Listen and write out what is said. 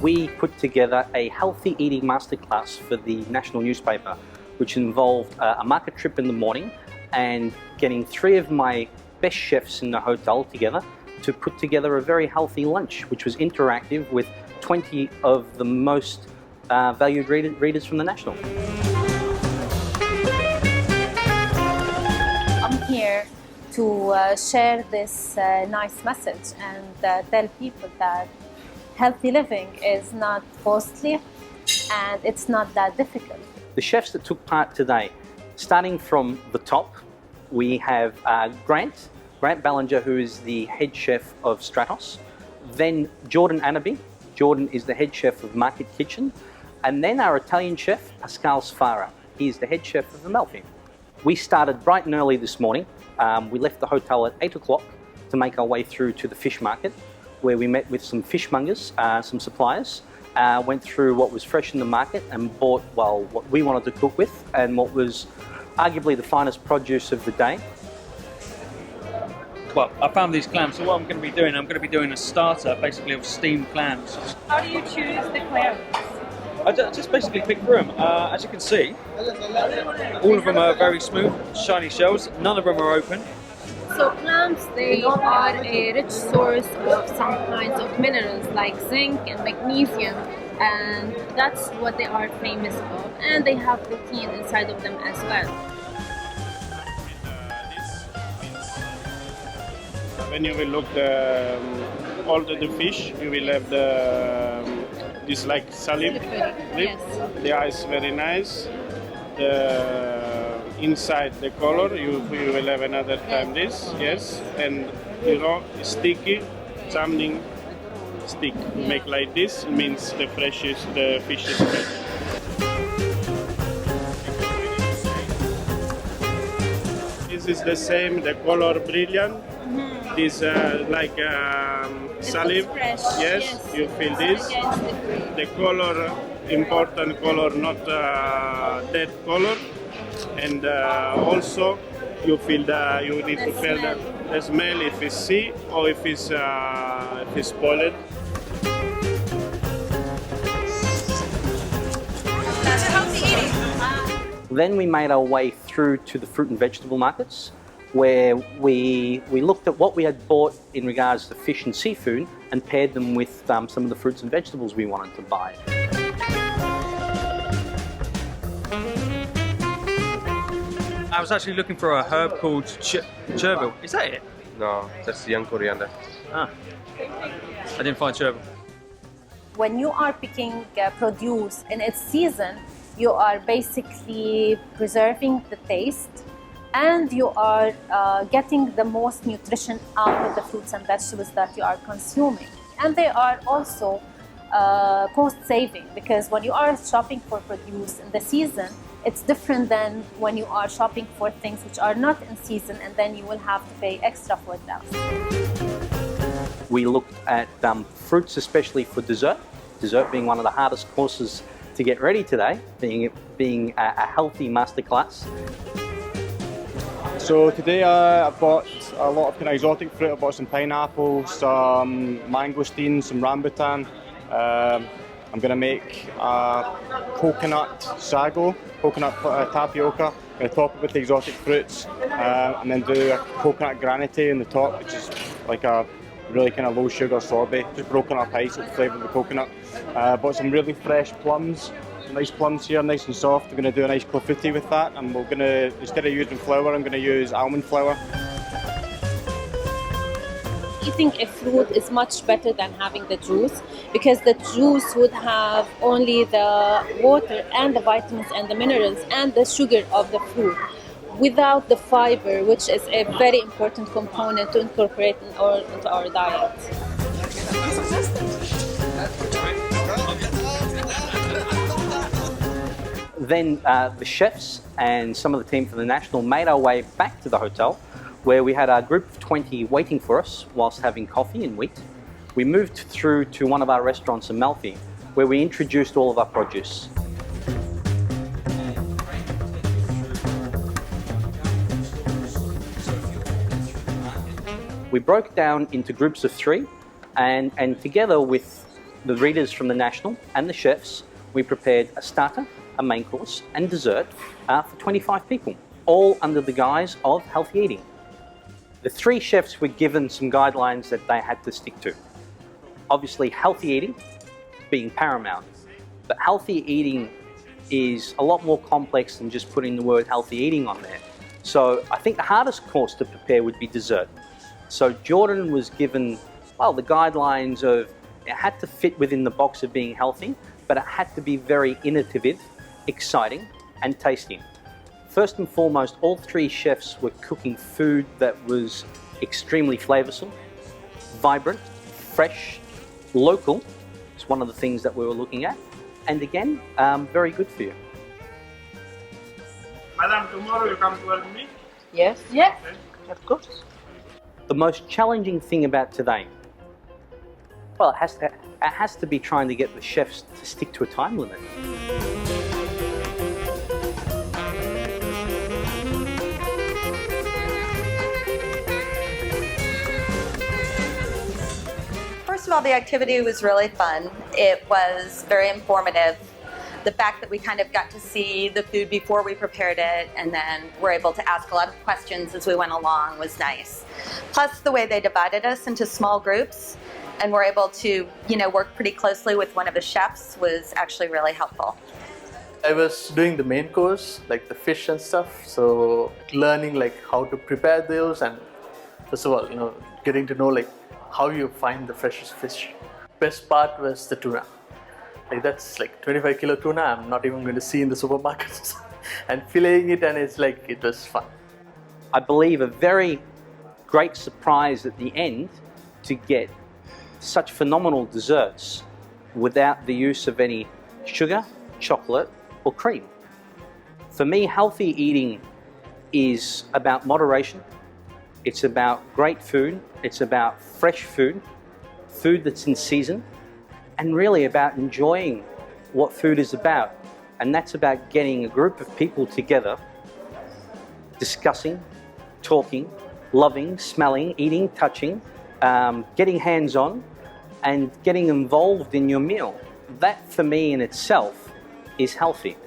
we put together a healthy eating masterclass for the national newspaper, which involved a market trip in the morning and getting 3 of my best chefs in the hotel together to put together a very healthy lunch, which was interactive with 20 of the most valued readers from the National. I'm here to share this nice message and tell people that healthy living is not costly and it's not that difficult. The chefs that took part today, starting from the top, we have Grant Ballinger, who is the head chef of Stratos. Then Jordan Anaby. Jordan is the head chef of Market Kitchen. And then our Italian chef, Pascal Sfara. He is the head chef of Amalfi. We started bright and early this morning. We left the hotel at 8 o'clock to make our way through to the fish market, where we met with some fishmongers, some suppliers, went through what was fresh in the market and bought, well, what we wanted to cook with and what was arguably the finest produce of the day. Well, I found these clams, so what I'm going to be doing, I'm going to be doing a starter, basically of steamed clams. How do you choose the clams? I just basically pick through them. As you can see, all of them are very smooth, shiny shells. None of them are open. So clams, they are a rich source of some kinds of minerals like zinc and magnesium, and that's what they are famous of. And they have protein inside of them as well. When you will look all the fish, you will have this like salib. Yes. The eyes very nice. The inside the color you will have another time this, yes, and sticky, something stick. Make like this means the fish is fresh. This is the same, the color brilliant. This like salib, yes, you feel this. The color, important color, not dead color, and also you feel you need to feel the smell if it's sea or if it's spoiled. Then we made our way through to the fruit and vegetable markets, where we looked at what we had bought in regards to fish and seafood and paired them with some of the fruits and vegetables we wanted to buy. I was actually looking for a herb called chervil. Is that it? No, that's young coriander. Ah, I didn't find chervil. When you are picking produce in its season, you are basically preserving the taste and you are getting the most nutrition out of the fruits and vegetables that you are consuming. And they are also cost saving, because when you are shopping for produce in the season, it's different than when you are shopping for things which are not in season and then you will have to pay extra for them. We looked at fruits, especially for dessert. Dessert being one of the hardest courses to get ready today, being a healthy masterclass. So today I bought a lot of kind of exotic fruit. I bought some pineapple, some mangosteen, some rambutan. I'm going to make a coconut sago, coconut tapioca. I'm going to top it with the exotic fruits and then do a coconut granite on the top, which is like a really kind of low sugar sorbet, just broken up ice with the flavour of the coconut. Bought some really fresh plums. Nice plums here, nice and soft. We're going to do a nice clafouti with that, and we're going to, instead of using flour, I'm going to use almond flour. Eating a fruit is much better than having the juice, because the juice would have only the water and the vitamins and the minerals and the sugar of the fruit, without the fiber, which is a very important component to incorporate into our diet. Then the chefs and some of the team from the National made our way back to the hotel, where we had a group of 20 waiting for us whilst having coffee and wheat. We moved through to one of our restaurants in Amalfi, where we introduced all of our produce. We broke down into groups of 3 and together with the readers from the National and the chefs, we prepared a starter, a main course and dessert for 25 people, all under the guise of healthy eating. The 3 chefs were given some guidelines that they had to stick to. Obviously, healthy eating being paramount, but healthy eating is a lot more complex than just putting the word healthy eating on there. So I think the hardest course to prepare would be dessert. So Jordan was given, well, the guidelines of it had to fit within the box of being healthy, but it had to be very innovative, exciting and tasty. First and foremost, all 3 chefs were cooking food that was extremely flavoursome, vibrant, fresh, local. It's one of the things that we were looking at. And again, very good for you. Madam, tomorrow you come to work with me? Yes. Yes. Of course. The most challenging thing about today, well, it has to be trying to get the chefs to stick to a time limit. First of all, the activity was really fun. It was very informative. The fact that we kind of got to see the food before we prepared it and then were able to ask a lot of questions as we went along was nice. Plus the way they divided us into small groups and were able to, work pretty closely with one of the chefs was actually really helpful. I was doing the main course, like the fish and stuff, so learning like how to prepare those and first of all, getting to know like how you find the freshest fish. Best part was the tuna. Like that's like 25 kilo tuna I'm not even going to see in the supermarkets and filleting it, and it's like it was fun. I believe a very great surprise at the end to get such phenomenal desserts without the use of any sugar, chocolate or cream. For me, healthy eating is about moderation. It's about great food. It's about fresh food, food that's in season, and really about enjoying what food is about. And that's about getting a group of people together, discussing, talking, loving, smelling, eating, touching, getting hands-on, and getting involved in your meal. That, for me in itself, is healthy.